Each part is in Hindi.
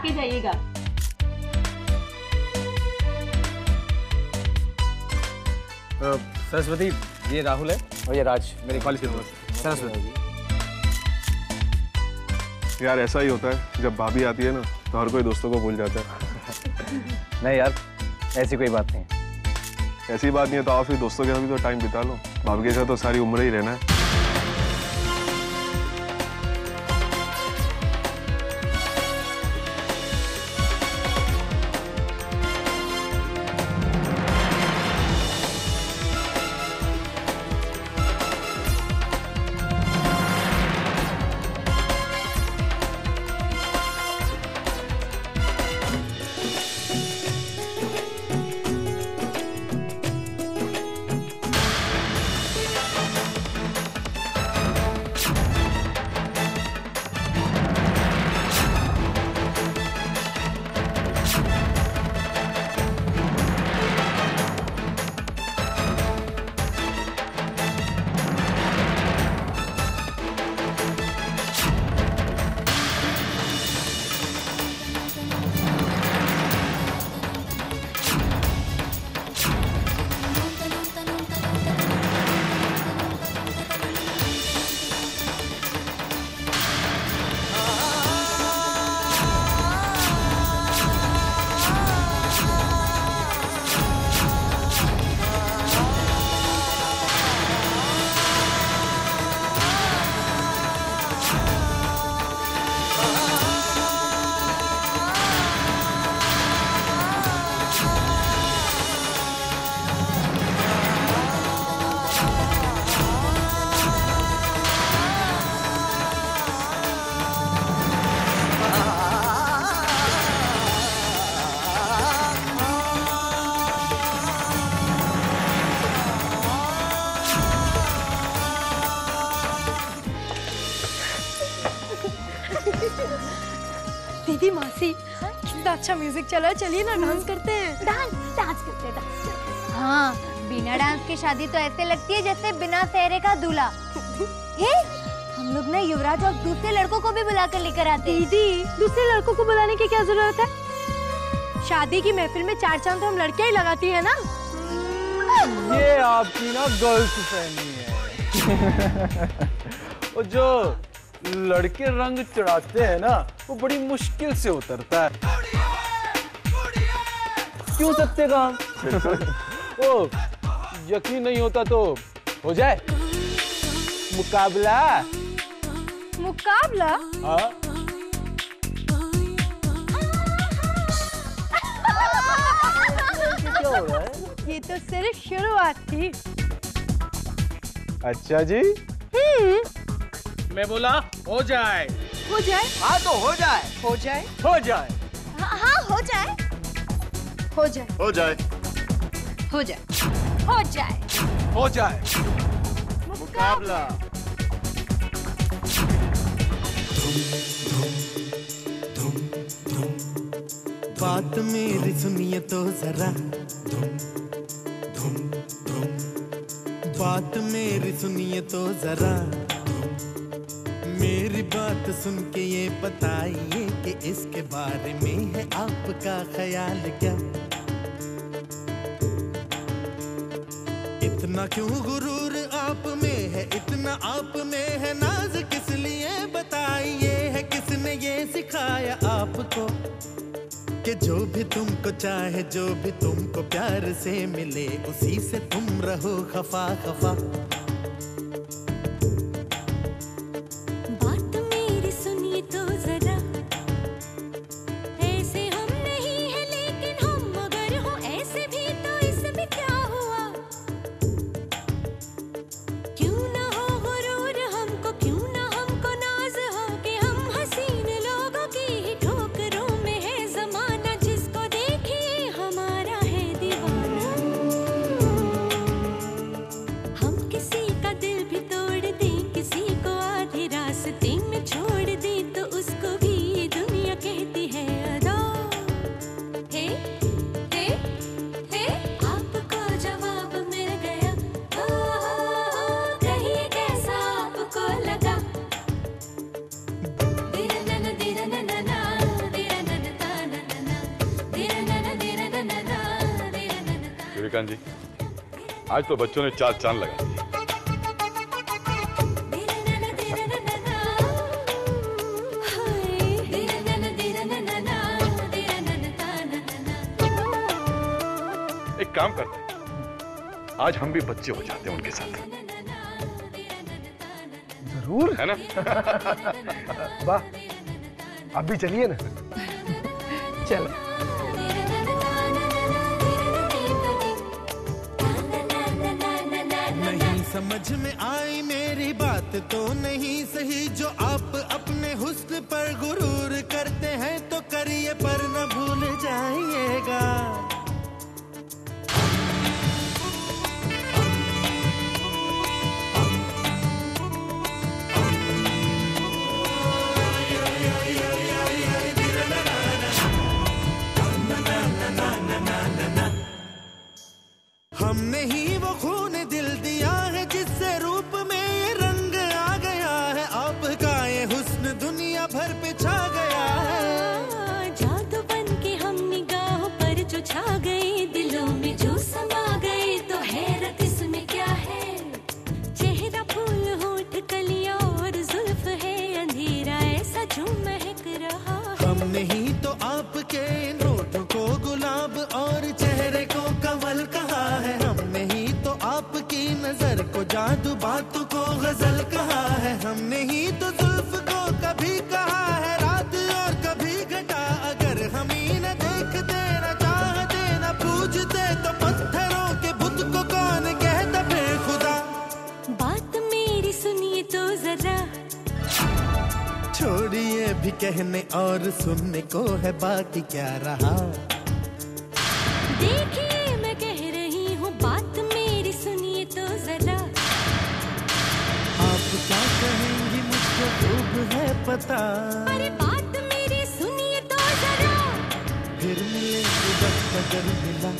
के जाइएगा। सरस्वती, ये राहुल है और ये राज, मेरे कॉलेज के दोस्त। सरस्वती यार ऐसा ही होता है, जब भाभी आती है ना तो हर कोई दोस्तों को भूल जाता है। नहीं यार, ऐसी कोई बात नहीं। ऐसी बात नहीं है तो आप फिर दोस्तों के साथ भी तो टाइम बिता लो। भाभी के साथ तो सारी उम्र ही रहना है। दीदी, मासी, कितना अच्छा म्यूजिक चला है, चलिए ना डांस करते हैं। डांस करते हैं। हाँ, बिना डांस की शादी तो ऐसे लगती है जैसे बिना सेहरे का दूल्हा। हे, हम लोग ना युवराज और दूसरे लड़कों को भी बुला कर लेकर आते हैं। दीदी, दूसरे लड़कों को बुलाने की क्या जरूरत है? शादी की महफिल में 4 चांद तो हम लड़कियां ही लगाती है ना। ये आपकी ना गलतफहमी है। और जो लड़के रंग चढ़ाते हैं ना, वो बड़ी मुश्किल से उतरता है। क्यों सत्यकाम? ओ, यकीन नहीं होता तो हो जाए मुकाबला। मुकाबला? हाँ। क्या हो रहा है? ये तो सिर्फ शुरुआत थी। अच्छा जी। मैं बोला हो जाए। हो जाए? हाँ तो हो जाए। हो जाए? हो जाए। हाँ, हो जाए। हो जाए। हो जाए। हो जाए। हो जाए। हो जाए। मुकाबला। बात मेरी सुनिए तो जरा, बात मेरी सुनिए तो जरा, मेरी बात सुन के ये बताइए कि इसके बारे में है आपका ख्याल क्या? इतना क्यों गुरूर आप में है, इतना आप में है नाज किस लिए बताइए, है किसने ये सिखाया आपको कि जो भी तुमको चाहे, जो भी तुमको प्यार से मिले, उसी से तुम रहो खफा खफा। किसी श्रीकांत जी, आज तो बच्चों ने 4 चांद लगा दिए। एक काम करते हैं, आज हम भी बच्चे हो जाते हैं उनके साथ, जरूर है ना? वाह, आप भी चलिए ना। चलो। नहीं समझ में आई मेरी बात तो नहीं सही, जो आप अपने हुस्न पर गुरूर करते हैं तो करिए पर न भूल जाइएगा। हमने ही वो खून दिल दिया है जिससे रूप में ये रंग आ गया है, आपका ये हुस्न दुनिया भर पे छा गया है। जादू बन के हम निगाहों पर जो छा गए, दिलों में जो समा गए, तो हैरत इसमें क्या है। चेहरा फूल होठ कलियां और जुल्फ है अंधेरा ऐसा जो महक रहा। हमने ही तो आपके नोटों को गुलाब और चेहरे को कमल कहा है, हमने ही तो आपकी नजर को जादू बातों को गजल कहा है, हमने ही तो जुल्फ को कभी कहा है रात और कभी घटा। अगर हम ही न देखते न चाहते न पूजते तो पत्थरों के बुत को कौन कहता बेखुदा। बात मेरी सुनिए तो जरा, छोड़िए भी कहने और सुनने को है बाकी क्या रहा। देखिए मैं कह रही हूँ बात मेरी सुनिए तो जरा। आप क्या कहेंगी मुझको खूब है पता, अरे बात मेरी सुनिए तो जरा। फिर मिलेंगे वक्त अगर मिला,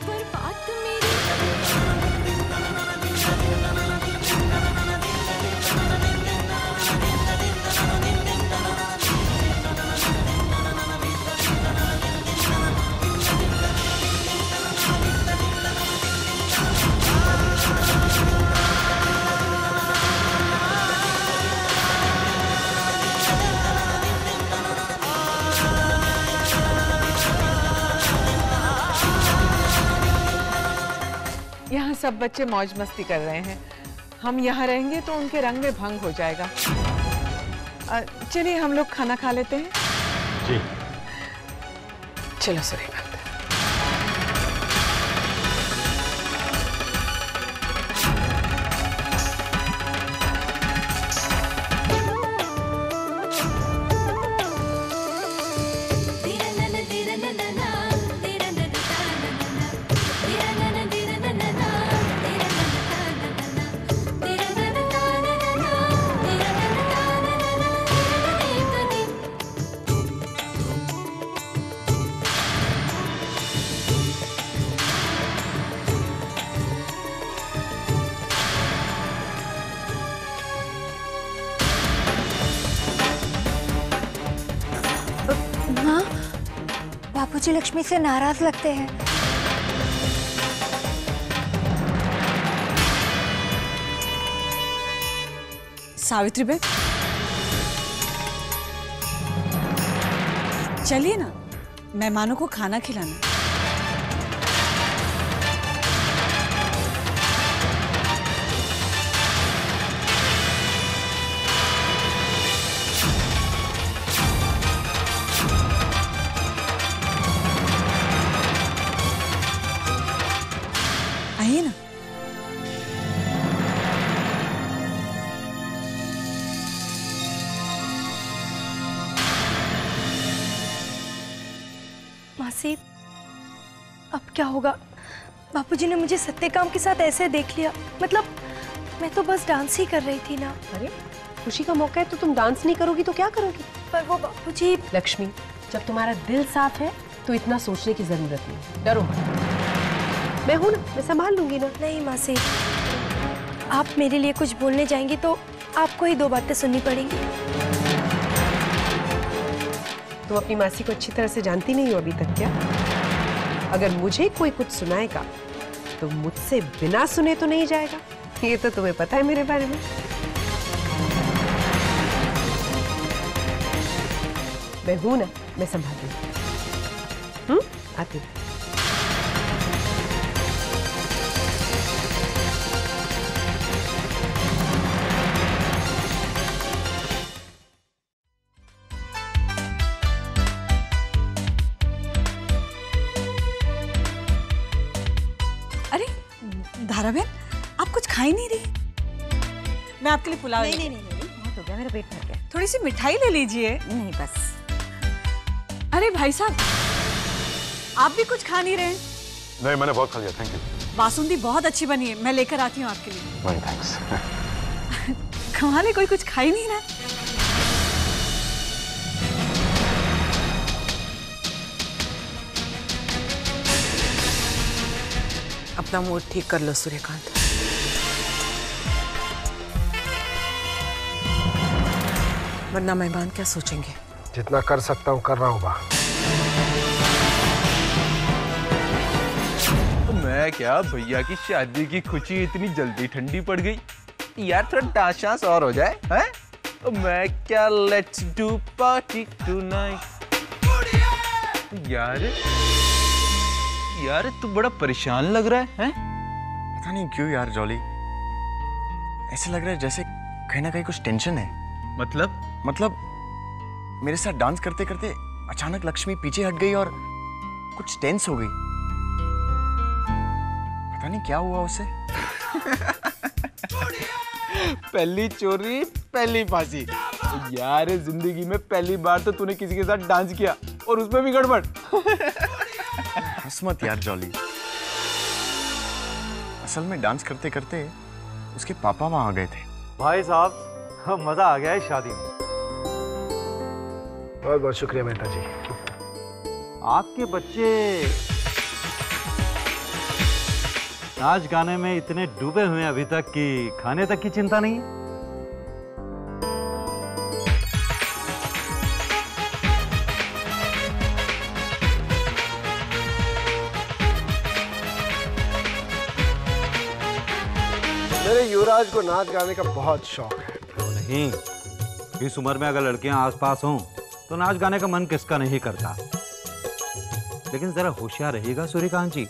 पर बात मेरी यहाँ सब बच्चे मौज मस्ती कर रहे हैं, हम यहाँ रहेंगे तो उनके रंग में भंग हो जाएगा। चलिए हम लोग खाना खा लेते हैं। जी। चलो सूर्यकांत। बापूजी लक्ष्मी से नाराज लगते हैं। सावित्री बहन, चलिए ना, मेहमानों को खाना खिलाना। आइए ना। मासी, अब क्या होगा? बापूजी ने मुझे सत्यकाम के साथ ऐसे देख लिया, मतलब मैं तो बस डांस ही कर रही थी ना। अरे खुशी का मौका है तो तुम डांस नहीं करोगी तो क्या करोगी? पर वो बापूजी। लक्ष्मी, जब तुम्हारा दिल साफ है तो इतना सोचने की जरूरत नहीं। डरो मत, मैं हूं ना, मैं संभाल लूंगी ना। नहीं मासी, आप मेरे लिए कुछ बोलने जाएंगी तो आपको ही 2 बातें सुननी पड़ेंगी। तुम अपनी मासी को अच्छी तरह से जानती नहीं हो अभी तक क्या? अगर मुझे कोई कुछ सुनाएगा तो मुझसे बिना सुने तो नहीं जाएगा, ये तो तुम्हें पता है मेरे बारे में। मैं हूं ना, मैं संभाल लूंगी। आती हूँ। अरे धारा बहन, आप कुछ खा ही नहीं रही? मैं आपके लिए पुलाव। नहीं, बहुत हो गया, मेरा पेट भर गया। थोड़ी सी मिठाई ले लीजिए। नहीं बस। अरे भाई साहब, आप भी कुछ खा नहीं रहे? नहीं, मैंने बहुत खा लिया, थैंक यू। बासुंदी बहुत अच्छी बनी है, मैं लेकर आती हूँ आपके लिए। नहीं थैंक्स। कमाल, कोई कुछ खा ही नहीं रहा। अपना मूड ठीक कर लो सूर्यकांत। वरना मेहमान क्या सोचेंगे। जितना कर सकता हूँ कर रहा हूँ बा। मैं क्या, भैया की शादी की खुशी इतनी जल्दी ठंडी पड़ गई? यार थोड़ा डांस और हो जाए हैं? तो मैं क्या, लेट्स डू पार्टी टुनाइट। यार तू बड़ा परेशान लग रहा है? पता नहीं क्यों यार जॉली, ऐसे लग रहा है जैसे कहीं ना कहीं कुछ टेंशन है। मतलब मेरे साथ डांस करते करते अचानक लक्ष्मी पीछे हट गई और कुछ टेंस हो गई। पता नहीं क्या हुआ उसे। पहली चोरी पहली फांसी। यार जिंदगी में पहली बार तो तूने किसी के साथ डांस किया और उसमें भी गड़बड़। हंस मत यार जॉली। असल में डांस करते करते उसके पापा वहां आ गए थे। भाई साहब, मजा आ गया है शादी में। बहुत बहुत शुक्रिया मेहता जी। आपके बच्चे नाच गाने में इतने डूबे हुए हैं अभी तक कि खाने तक की चिंता नहीं है। मेरे युवराज को नाच गाने का बहुत शौक है। क्यों नहीं, इस उम्र में अगर लड़कियां आसपास हों तो नाच गाने का मन किसका नहीं करता। लेकिन जरा होशियार रहिएगा सूर्यकांत जी,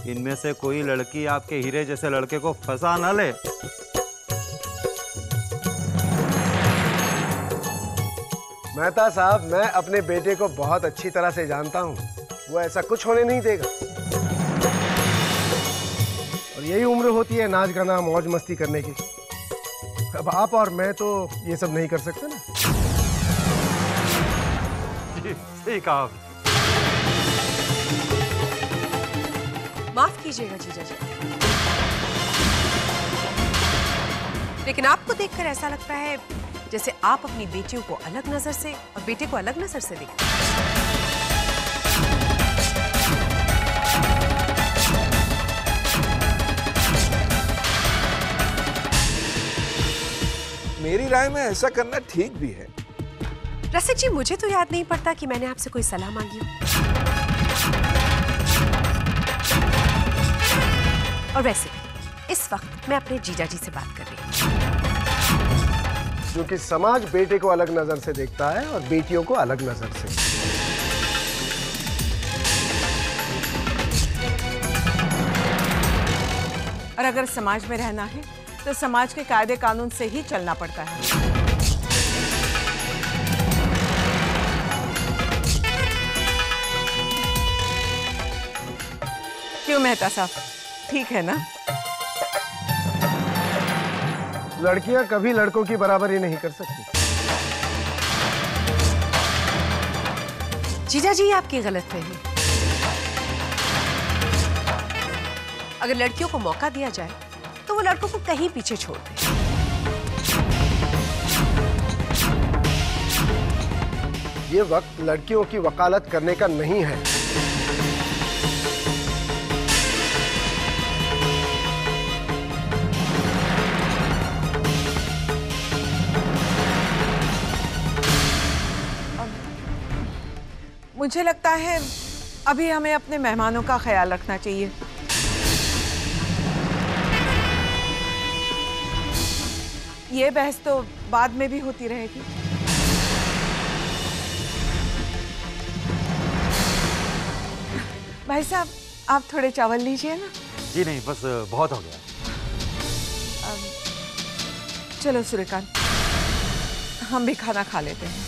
इनमें से कोई लड़की आपके हीरे जैसे लड़के को फंसा न ले। मेहता साहब, मैं अपने बेटे को बहुत अच्छी तरह से जानता हूँ, वो ऐसा कुछ होने नहीं देगा। और यही उम्र होती है नाच गाना मौज मस्ती करने की। अब आप और मैं तो ये सब नहीं कर सकते ना। सही कहा आपने। माफ कीजिएगा जीजा जी, लेकिन आपको देखकर ऐसा लगता है जैसे आप अपनी बेटियों को अलग नजर से और बेटे को अलग नजर से देखते हैं। मेरी राय में ऐसा करना ठीक भी है। रसिक जी, मुझे तो याद नहीं पड़ता कि मैंने आपसे कोई सलाह मांगी हो। और वैसे इस वक्त मैं अपने जीजा जी से बात कर रही हूँ, क्योंकि समाज बेटे को अलग नजर से देखता है और बेटियों को अलग नजर से। और अगर समाज में रहना है तो समाज के कायदे कानून से ही चलना पड़ता है। क्यों मेहता साहब, ठीक है ना? लड़कियां कभी लड़कों की बराबरी नहीं कर सकती। जीजा जी, आपकी गलतफहमी। अगर लड़कियों को मौका दिया जाए तो वो लड़कों को कहीं पीछे छोड़ दें। ये वक्त लड़कियों की वकालत करने का नहीं है। मुझे लगता है अभी हमें अपने मेहमानों का ख्याल रखना चाहिए। ये बहस तो बाद में भी होती रहेगी। भाई साहब, आप थोड़े चावल लीजिए ना। जी नहीं, बस बहुत हो गया। चलो सूर्यकांत, हम भी खाना खा लेते हैं।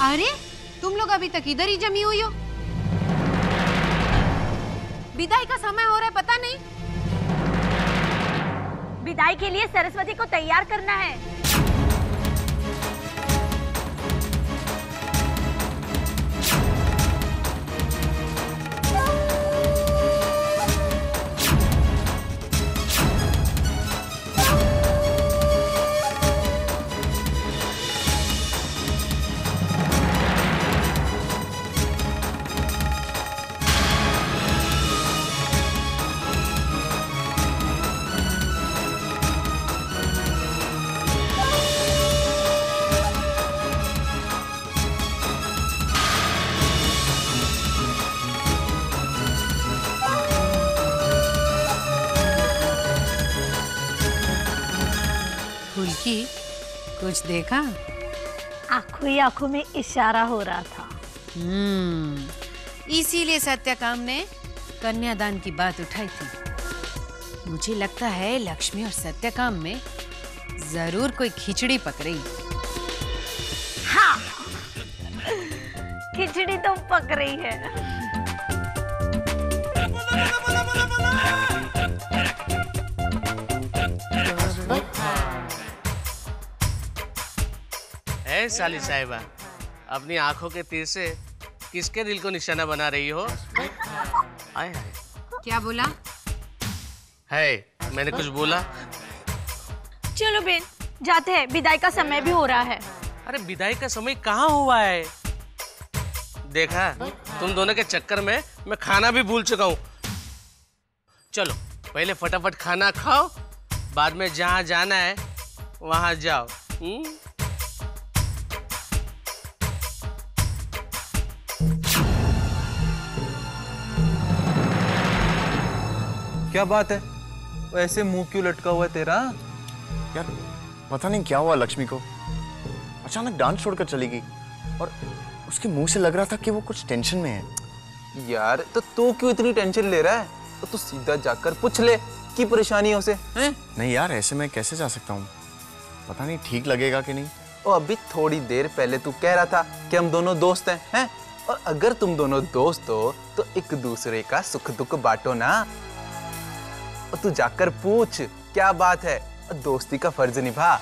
अरे तुम लोग अभी तक इधर ही जमी हुई हो। विदाई का समय हो रहा है, पता नहीं? विदाई के लिए सरस्वती को तैयार करना है। फुल्की, कुछ देखा? आंखों ही आंखों में इशारा हो रहा था। इसीलिए सत्यकाम ने कन्यादान की बात उठाई थी। मुझे लगता है लक्ष्मी और सत्यकाम में जरूर कोई खिचड़ी पक रही। हाँ, खिचड़ी तो पक रही है। है साली साहिबा, अपनी आंखों के तीर से किसके दिल को निशाना बना रही हो? आए हाय। क्या बोला? है, मैंने कुछ बोला? चलो बेन, जाते हैं, विदाई का समय भी हो रहा है। अरे विदाई का समय कहाँ हुआ है? देखा, तुम दोनों के चक्कर में मैं खाना भी भूल चुका हूँ। चलो पहले फटाफट खाना खाओ, बाद में जहाँ जाना है वहाँ जाओ। क्या बात है? वैसे मुंह क्यों लटका हुआ है तेरा? यार पता नहीं क्या हुआ लक्ष्मी को, अचानक डांस छोड़कर चली गई और उसके मुंह से लग रहा था कि वो कुछ टेंशन में है। यार तो तू क्यों इतनी टेंशन ले रहा है? तो तू सीधा जाकर पूछ ले की परेशानी है उसे, हैं? नहीं यार, ऐसे मैं कैसे जा सकता हूँ? पता नहीं ठीक लगेगा कि नहीं। ओ अभी थोड़ी देर पहले तू कह रहा था कि हम दोनों दोस्त हैं? और अगर तुम दोनों दोस्त हो तो एक दूसरे का सुख दुख बांटो ना। और तू जाकर पूछ क्या बात है, दोस्ती का फर्ज निभा।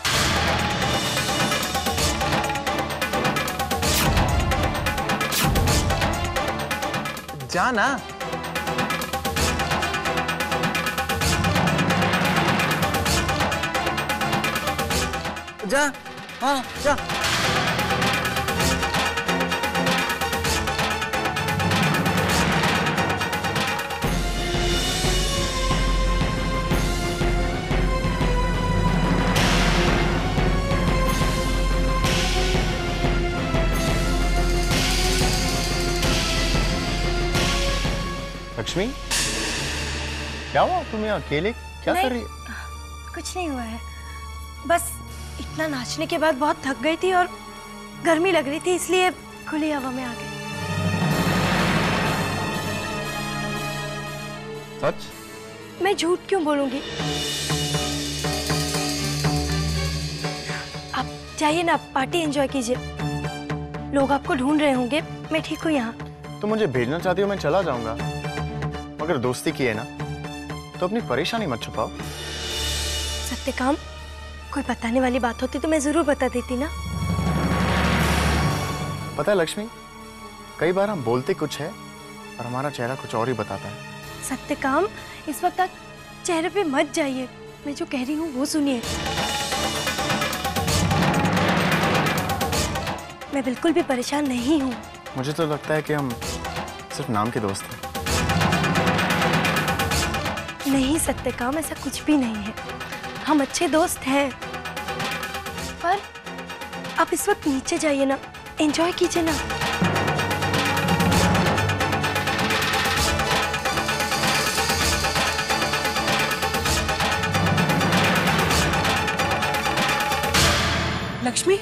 जा ना। जा, हाँ जा। लक्ष्मी, क्या हुआ तुम्हें अकेले क्या कर रही है? कुछ नहीं हुआ है, बस इतना नाचने के बाद बहुत थक गई थी और गर्मी लग रही थी, इसलिए खुली हवा में आ गई। सच? मैं झूठ क्यों बोलूंगी? आप जाइए ना, पार्टी एंजॉय कीजिए। लोग आपको ढूंढ रहे होंगे, मैं ठीक हूँ यहाँ। तो मुझे भेजना चाहती हो, मैं चला जाऊंगा, मगर दोस्ती की है ना, तो अपनी परेशानी मत छुपाओ। सत्यकाम, कोई बताने वाली बात होती तो मैं जरूर बता देती ना। पता है लक्ष्मी, कई बार हम बोलते कुछ है और हमारा चेहरा कुछ और ही बताता है। सत्यकाम, इस वक्त तक चेहरे पे मत जाइए, मैं जो कह रही हूँ वो सुनिए। मैं बिल्कुल भी परेशान नहीं हूँ। मुझे तो लगता है कि हम सिर्फ नाम के दोस्त हैं। नहीं सत्यकाम, ऐसा कुछ भी नहीं है, हम अच्छे दोस्त हैं। पर आप इस वक्त नीचे जाइए ना, एंजॉय कीजिए ना। लक्ष्मी,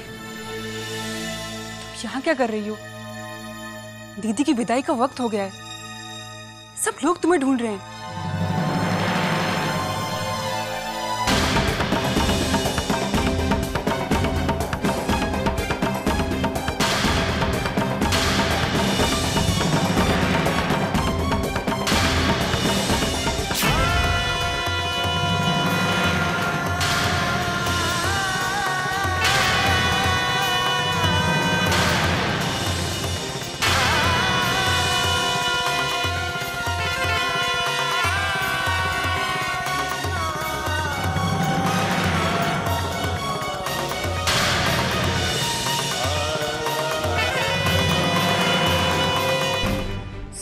यहाँ क्या कर रही हो? दीदी की विदाई का वक्त हो गया है, सब लोग तुम्हें ढूंढ रहे हैं।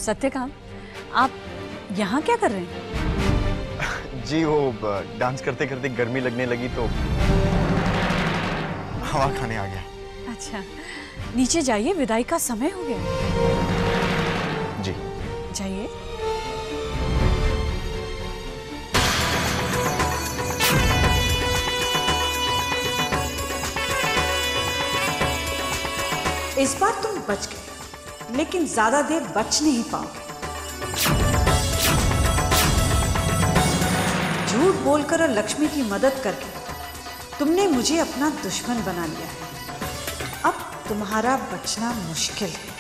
सत्यकाम, आप यहाँ क्या कर रहे हैं? जी वो डांस करते करते गर्मी लगने लगी तो हवा खाने आ गया। अच्छा, नीचे जाइए, विदाई का समय हो गया। जी जाइए। इस बार तुम बच गए, लेकिन ज्यादा देर बच नहीं पाओगे। झूठ बोलकर और लक्ष्मी की मदद करके तुमने मुझे अपना दुश्मन बना लिया है। अब तुम्हारा बचना मुश्किल है।